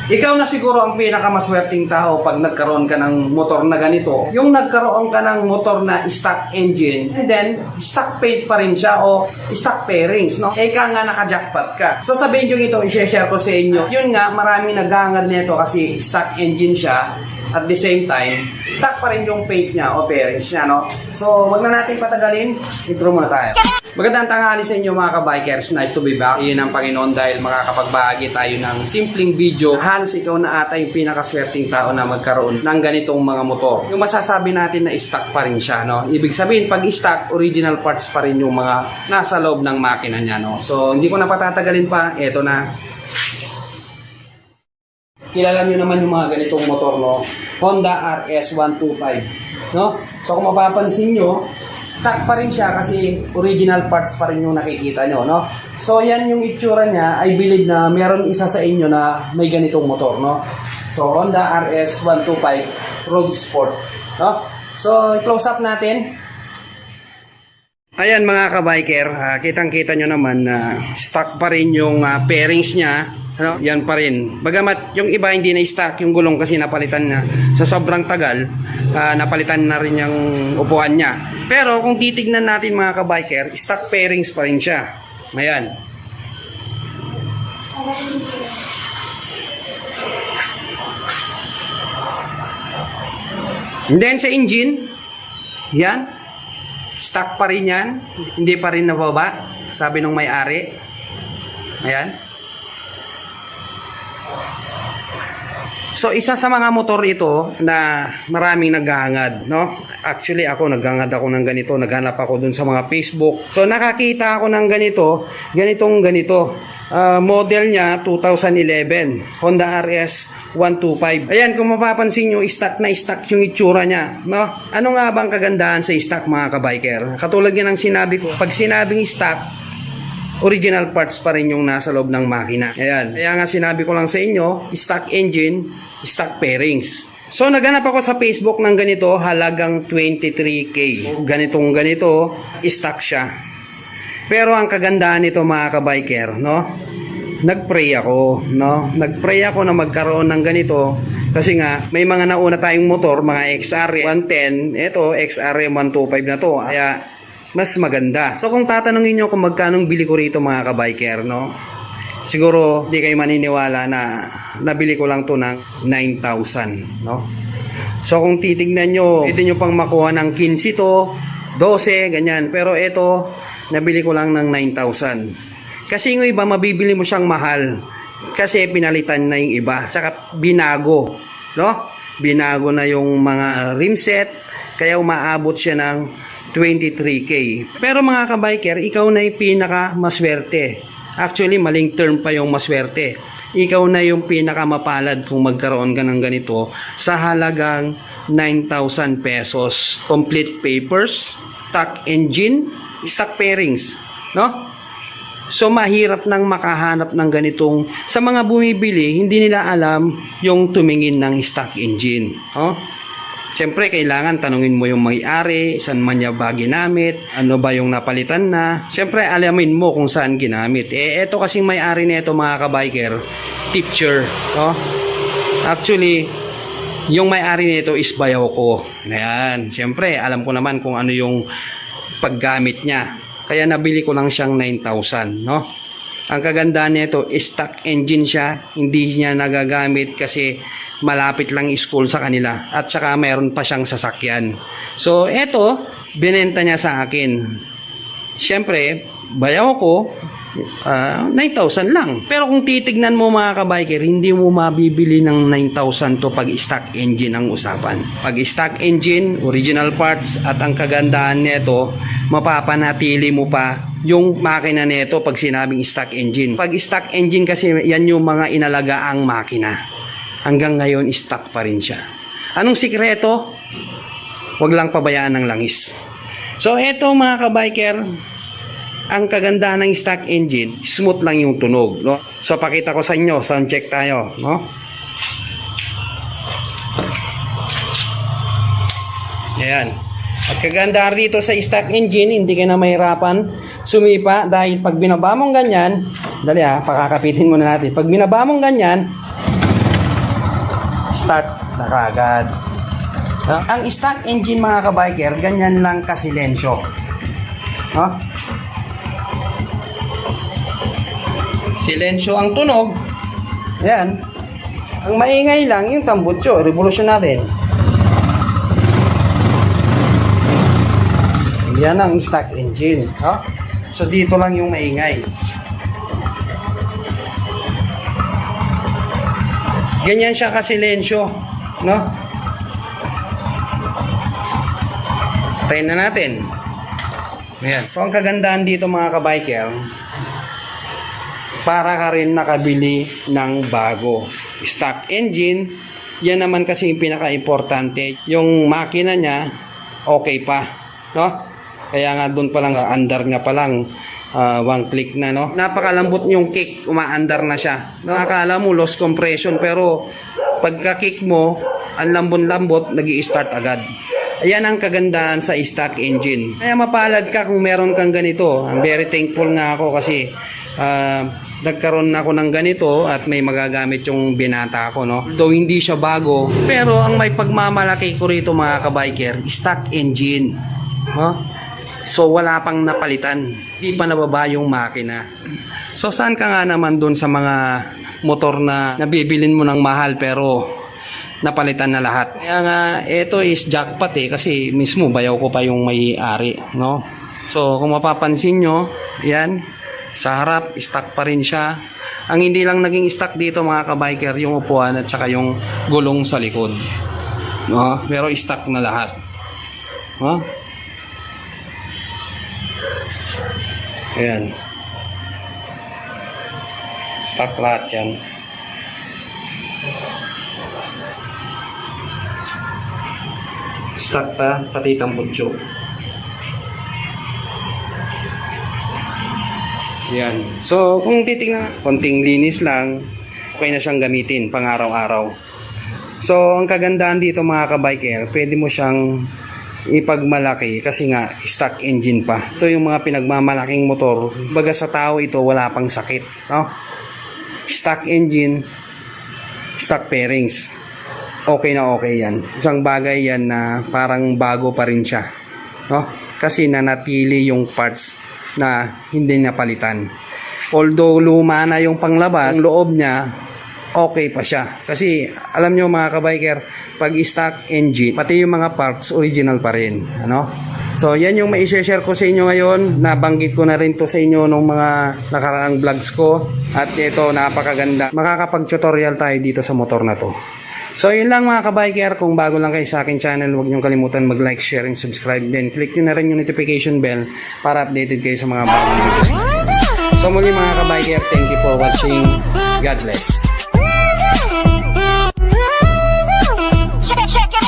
Ikaw na siguro ang pinakamaswerteng tao pag nagkaroon ka ng motor na ganito. Yung nagkaroon ka ng motor na stock engine, and then stock paint pa rin siya o stock pairings, no? Ika nga naka-jackpot ka. So sabihin nyo ito, i-share ko sa inyo. Yun nga, maraming naghahangad nito kasi stock engine siya. At the same time, stock pa rin yung paint niya o pairings niya, no? So, wag na natin patagalin. Intro muna tayo. Magandang tanghali sa inyo mga ka-bikers. Nice to be back. Iyon ang Panginoon dahil makakapagbahagi tayo ng simpleng video. Halos ikaw na ata yung pinakaswerteng tao na magkaroon ng ganitong mga motor. Yung masasabi natin na stock pa rin siya, no? Ibig sabihin, pag stock, original parts pa rin yung mga nasa loob ng makina niya, no? So, hindi ko na patatagalin pa. Eto na. Kilala nyo naman yung mga ganitong motor, no? Honda RS125, no? So kung mapapansin nyo, stock pa rin siya kasi original parts pa rin yung nakikita nyo, no? So yan yung itsura niya. I believe na meron isa sa inyo na may ganitong motor, no? So Honda RS125 Road Sport, no? So close up natin. Ayan mga ka-biker, kitang-kita nyo naman na stock pa rin yung pairings niya. Ano? Yan pa rin. Bagamat yung iba hindi na stock yung gulong kasi napalitan na sa sobrang tagal, napalitan na rin yung upuan niya. Pero kung titignan natin mga ka-biker, stock pairings pa rin siya. Ayan. And then sa engine, yan. Stock pa rin yan. Hindi pa rin nababa. Sabi nung may-ari. Ayan. So, isa sa mga motor ito na maraming naghahangad, no? Actually, naghahangad ako ng ganito. Naghanap ako dun sa mga Facebook. So, nakakita ako ng ganito. Ganito. Model niya, 2011. Honda RS125. Ayan, kung mapapansin nyo, stock na stock yung itsura niya, no? Ano nga bang kagandahan sa stock, mga ka-biker? Katulad yan ang sinabi ko. Pag sinabing stock, original parts pa rin yung nasa loob ng makina. Ayan. Kaya nga sinabi ko lang sa inyo, stock engine, stock pairings. So, naghanap ako sa Facebook ng ganito, halagang 23K. Ganito, stock siya. Pero ang kagandahan nito mga ka-biker, no? Nag-pray ako, no? Nag-pray ako na magkaroon ng ganito. Kasi nga, may mga nauna tayong motor, mga XR110, ito, XR125 na to. Kaya, mas maganda. So kung tatanungin nyo kung magkanong bili ko rito mga ka-biker, no? Siguro di kayo maniniwala na nabili ko lang to ng 9,000, no? So kung titignan nyo, pwede nyo pang makuha ng 15 to, 12, ganyan. Pero ito, nabili ko lang ng 9,000. Kasi yung iba, mabibili mo siyang mahal. Kasi pinalitan na yung iba. Tsaka binago, no? Binago na yung mga rim set. Kaya umaabot siya ng 23K. Pero mga ka-biker, ikaw na yung pinaka maswerte. Actually, maling term pa yung maswerte. Ikaw na yung pinaka mapalad kung magkaroon ka ng ganito sa halagang 9,000 pesos. Complete papers, stock engine, stock pairings, no? So mahirap nang makahanap ng ganitong sa mga bumibili, hindi nila alam yung tumingin ng stock engine, no? Siyempre, kailangan tanungin mo yung may-ari, saan man niya ba ginamit, ano ba yung napalitan na. Siyempre, alamin mo kung saan ginamit. Eto kasing may-ari nito mga ka-biker, teacher. No? Actually, yung may-ari nito is bayaw ko. Ayan, siyempre, alam ko naman kung ano yung paggamit niya. Kaya nabili ko lang siyang 9,000. No? Ang kagandahan nito, stock engine siya, hindi niya nagagamit kasi malapit lang school sa kanila at saka mayroon pa siyang sasakyan. So eto, binenta niya sa akin. Siyempre, bayaw ko 9,000 lang. Pero kung titignan mo mga ka-biker, hindi mo mabibili ng 9,000 to pag stock engine ang usapan. Pag stock engine, original parts, at ang kagandahan nito, mapapanatili mo pa yung makina nito pag sinabing stock engine. Pag stock engine kasi yan yung mga inalagaang makina. Hanggang ngayon, stock pa rin siya. Anong sikreto? Huwag lang pabayaan ng langis. So, eto mga ka-biker, ang kagandahan ng stock engine, smooth lang yung tunog, no? So, pakita ko sa inyo, sound check tayo, no? Ayan. At kagandahan rito sa stock engine, hindi ka na mahirapan sumipa dahil pag binaba mong ganyan, dali pakakapitin muna natin. Pag binaba mong ganyan, start na kaagad. Ang stock engine mga kabiker, ganyan lang kasilensyo. Silensyo ang tunog. Ayan. Ang maingay lang yung tambutso, revolusyon natin. Yan ang stock engine. So dito lang yung maingay. Ganyan siya kasilensyo, no? Try na natin. Ayan. So ang kagandahan dito mga kabiker, para ka rin nakabili ng bago. Stock engine, yan naman kasi yung pinaka-importante. Yung makina niya, okay pa, no? Kaya nga doon pa lang sa under nga pa lang, one click na, no? Napakalambot yung kick, umaandar na siya. Nakakala mo loss compression, pero pagka-kick mo, ang lambot-lambot, nag-i-start agad. Ayan ang kagandahan sa stock engine. Kaya mapalad ka kung meron kang ganito. I'm very thankful nga ako kasi nagkaroon ako ng ganito at may magagamit yung binata ko, no? Though hindi siya bago, pero ang may pagmamalaki ko rito mga kabiker, stock engine, no? So wala pang napalitan, hindi pa nababa yung makina. So saan ka nga naman dun sa mga motor na nabibilin mo ng mahal pero napalitan na lahat? Kaya nga ito is jackpot kasi mismo bayaw ko pa yung may-ari, no? So kung mapapansin nyo, yan sa harap, stock pa rin siya. Ang hindi lang naging stock dito mga kabiker, yung upuan at saka yung gulong sa likod. No? Pero stock na lahat. No? Ayan. Stock lahat yan. Stock pa, pati tambutso. Yan. So, kung titingnan, konting linis lang, okay na siyang gamitin pang araw-araw. So, ang kagandahan dito mga kabiker, pwede mo siyang ipagmalaki kasi nga stock engine pa. Ito yung mga pinagmamalaking motor. Baga sa tao ito, wala pang sakit, no? Stock engine, stock pairings. Okay na okay yan. Isang bagay yan na parang bago pa rin siya, no? Kasi nanatili yung parts na hindi napalitan. Although luma na yung panglabas, yung loob niya okay pa siya. Kasi alam nyo mga kabiker, pag stock engine, pati yung mga parts original pa rin, ano? So yan yung mai-share ko sa inyo ngayon. Nabanggit ko na rin to sa inyo nung mga nakaraang vlogs ko. At ito napakaganda. Makakapag-tutorial tayo dito sa motor na to. So yun lang mga kabiker, kung bago lang kayo sa akin channel, huwag niyong kalimutan mag-like, share, and subscribe. Then click nyo na rin yung notification bell para updated kayo sa mga bagong videos. So muli mga kabiker, thank you for watching. God bless.